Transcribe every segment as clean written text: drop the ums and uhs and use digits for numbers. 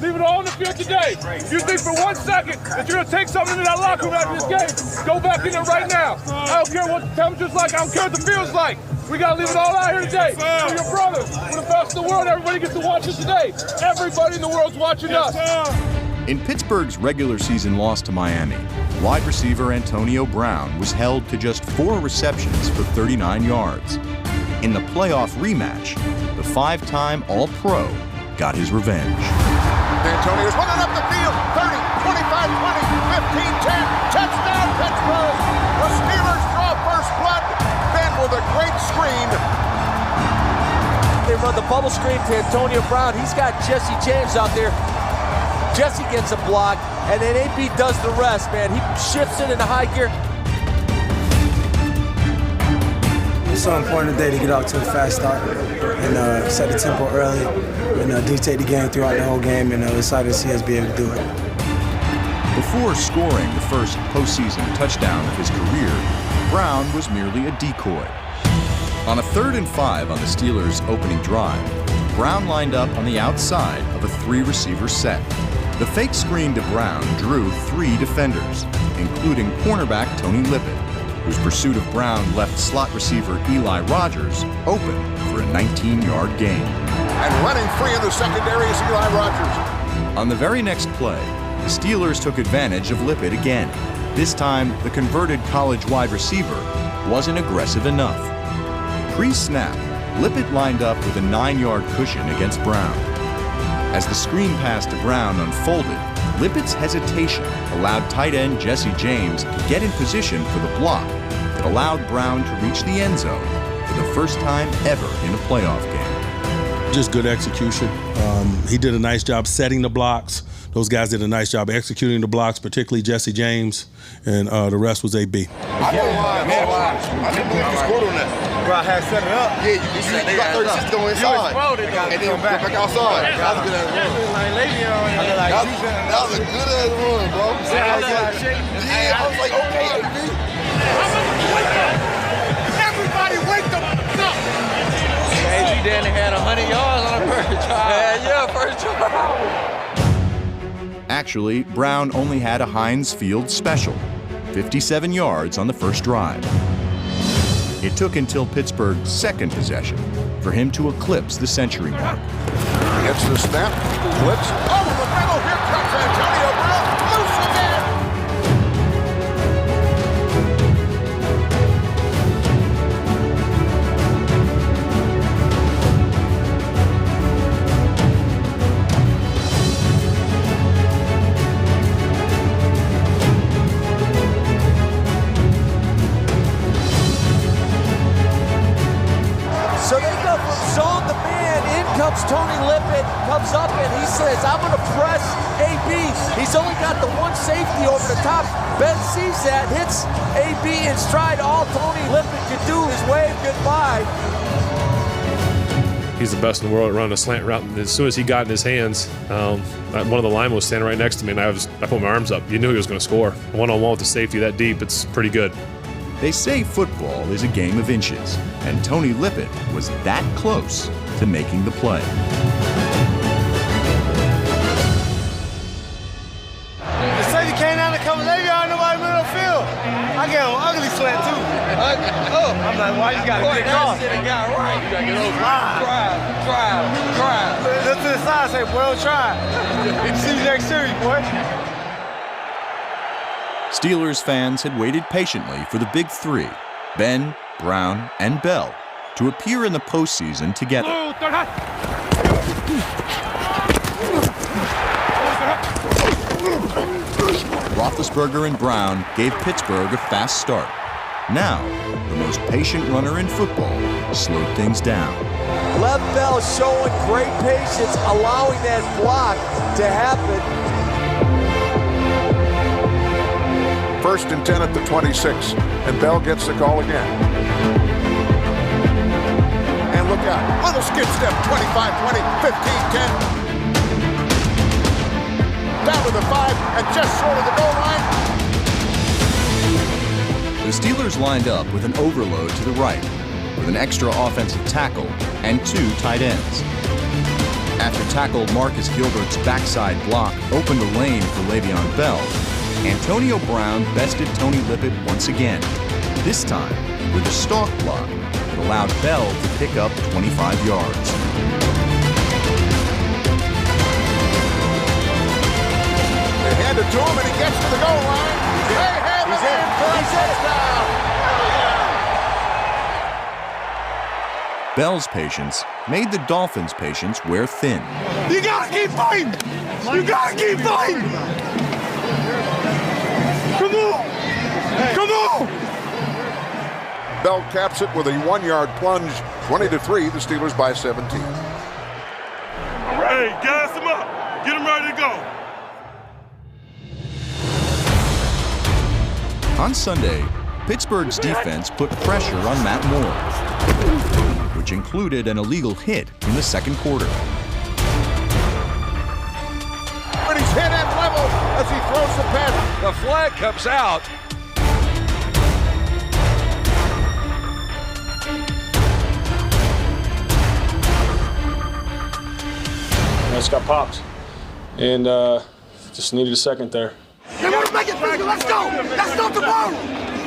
Leave it all on the field today. If you think for 1 second that you're going to take something into that locker room after this game, go back in there right now. I don't care what the temperature's like. I don't care what the field's like. We got to leave it all out here today. We're your brothers. We're the best in the world. Everybody gets to watch us today. Everybody in the world's watching us. In Pittsburgh's regular season loss to Miami, wide receiver Antonio Brown was held to just 4 receptions for 39 yards. In the playoff rematch, the 5-time All-Pro got his revenge. Antonio's running up the field, 30, 25, 20, 15, 10, touchdown Pittsburgh! The Steelers draw first blood, then with a great screen. They run the bubble screen to Antonio Brown. He's got Jesse James out there. Jesse gets a block, and then AB does the rest, man. He shifts it into high gear. It's so important today to get out to a fast start and set the tempo early and dictate the game throughout the whole game, and excited to see us be able to do it. Before scoring the first postseason touchdown of his career, Brown was merely a decoy. On a 3rd and 5 on the Steelers' opening drive, Brown lined up on the outside of a 3-receiver set. The fake screen to Brown drew 3 defenders, including cornerback Tony Lippett, whose pursuit of Brown left slot receiver Eli Rogers open for a 19-yard gain. And running free in the secondary is Eli Rogers. On the very next play, the Steelers took advantage of Lippett again. This time, the converted college wide receiver wasn't aggressive enough. Pre-snap, Lippett lined up with a 9-yard cushion against Brown. As the screen pass to Brown unfolded, Lippett's hesitation allowed tight end Jesse James to get in position for the block that allowed Brown to reach the end zone for the first time ever in a playoff game. Just good execution. He did a nice job setting the blocks. Those guys did a nice job executing the blocks, particularly Jesse James, and the rest was AB. I didn't believe you scored on that. Bro, I had set it up. Yeah, you got 36 going inside. And then back outside. That was a good ass run. That was a good ass run, bro. Yeah, I was like, okay, AB. Everybody wake the f*** up! AB then had 100 yards on the first drive. Yeah, first drive. Actually, Brown only had a Heinz Field special, 57 yards on the first drive. It took until Pittsburgh's second possession for him to eclipse the century mark. Gets the snap, flips, over the middle, here comes Antonio Brown, loose again! So they go from zone to man. In comes Tony Lippett, comes up and he says, I'm going to press AB. He's only got the one safety over the top. Ben sees that, hits AB in stride. All Tony Lippett could do is wave goodbye. He's the best in the world at running a slant route. And as soon as he got in his hands, one of the linemen was standing right next to me, and I put my arms up. You knew he was going to score. One-on-one with the safety that deep, it's pretty good. They say football is a game of inches, and Tony Lippett was that close to making the play. The safety came down to cover. They got nobody in the middle of the field. I gave him an ugly slant, too. I'm like, why you got to get off? You got to get over. Drive. Look to the side and say, well, try. See you next series, boy. Steelers fans had waited patiently for the Big Three, Ben, Brown, and Bell, to appear in the postseason together. Roethlisberger and Brown gave Pittsburgh a fast start. Now, the most patient runner in football slowed things down. Lev Bell showing great patience, allowing that block to happen. 1st and 10 at the 26, and Bell gets the call again. And look out, little skid step, 25, 20, 15, 10. Down to the 5, and just short of the goal line. The Steelers lined up with an overload to the right, with an extra offensive tackle and 2 tight ends. After tackle Marcus Gilbert's backside block opened a lane for Le'Veon Bell, Antonio Brown bested Tony Lippett once again, this time with a stalk block that allowed Bell to pick up 25 yards. They hand it to him, and he gets to the goal line. They have him in for a touchdown. Bell's patience made the Dolphins' patience wear thin. You gotta keep fighting! You gotta keep fighting! Come on! Come on! Bell caps it with a 1-yard plunge. 20-3, the Steelers by 17. Hey, gas him up! Get him ready to go! On Sunday, Pittsburgh's defense put pressure on Matt Moore, which included an illegal hit in the second quarter. And he's hit at level as he throws the pass. The flag comes out. I just got popped, and just needed a second there. They want to make it bigger. Let's go! That's not the ball!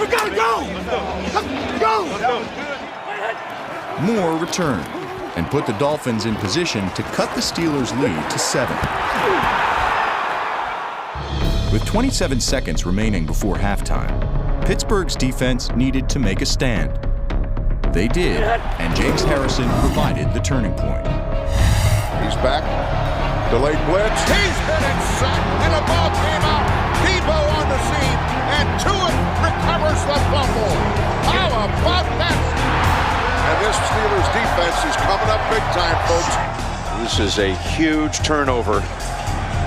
We gotta go! Let's go! Moore returned and put the Dolphins in position to cut the Steelers' lead to 7. With 27 seconds remaining before halftime, Pittsburgh's defense needed to make a stand. They did, and James Harrison provided the turning point. He's back. Delayed blitz. He's hit and sacked, and the ball came out. Debo on the scene, and Tua recovers the fumble. How about that? And this Steelers defense is coming up big time, folks. This is a huge turnover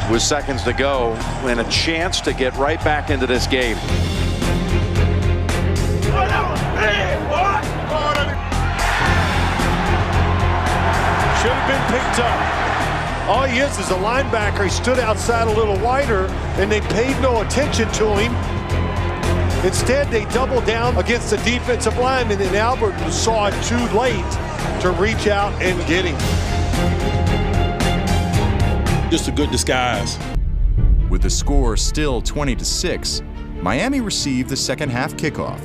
with seconds to go and a chance to get right back into this game. Should have been picked up. All he is a linebacker. He stood outside a little wider, and they paid no attention to him. Instead, they doubled down against the defensive lineman, and Albert saw it too late to reach out and get him. Just a good disguise. With the score still 20-6, Miami received the second half kickoff,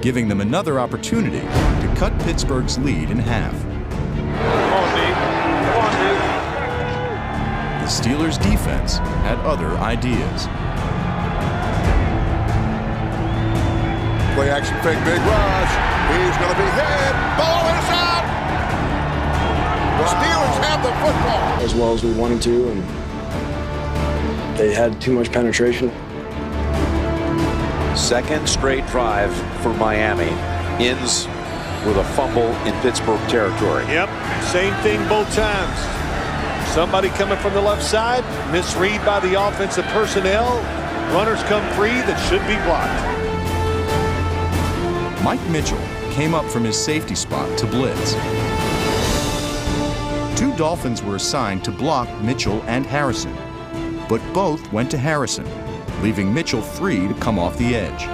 giving them another opportunity to cut Pittsburgh's lead in half. Come on, Dave. Come on, Dave. The Steelers' defense had other ideas. Play action fake, big rush. He's going to be hit. Ball is out. The Steelers have the football. As well as we wanted to, and they had too much penetration. Second straight drive for Miami ends with a fumble in Pittsburgh territory. Yep, same thing both times. Somebody coming from the left side, misread by the offensive personnel. Runners come free that should be blocked. Mike Mitchell came up from his safety spot to blitz. 2 Dolphins were assigned to block Mitchell and Harrison, but both went to Harrison, leaving Mitchell free to come off the edge.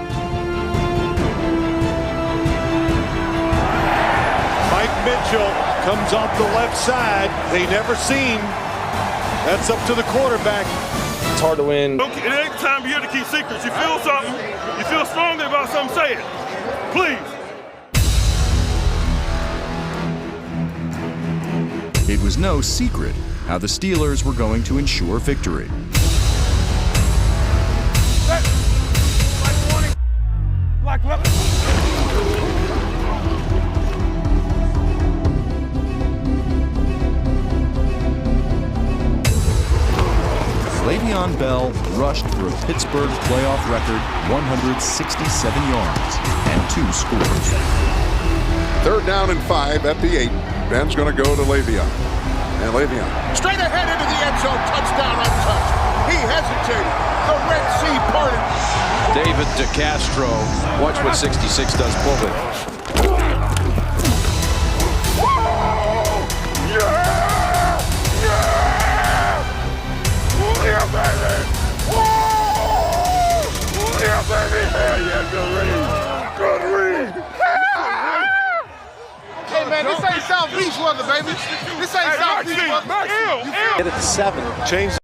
Mike Mitchell comes off the left side. They never seen. That's up to the quarterback. It's hard to win. It ain't time for you to keep secrets. You feel something, you feel strongly about something, say it. Please. It was no secret how the Steelers were going to ensure victory. Le'Veon Bell rushed for a Pittsburgh playoff record 167 yards and 2 scores. 3rd down and 5 at the 8. Ben's going to go to Le'Veon. And Le'Veon straight ahead into the end zone. Touchdown untouched. He hesitated. The Red Sea parted. David DeCastro, watch what 66 does pull it. Hey man, this ain't South Southeast weather, baby. This ain't Southeast weather. Get it to 7. Change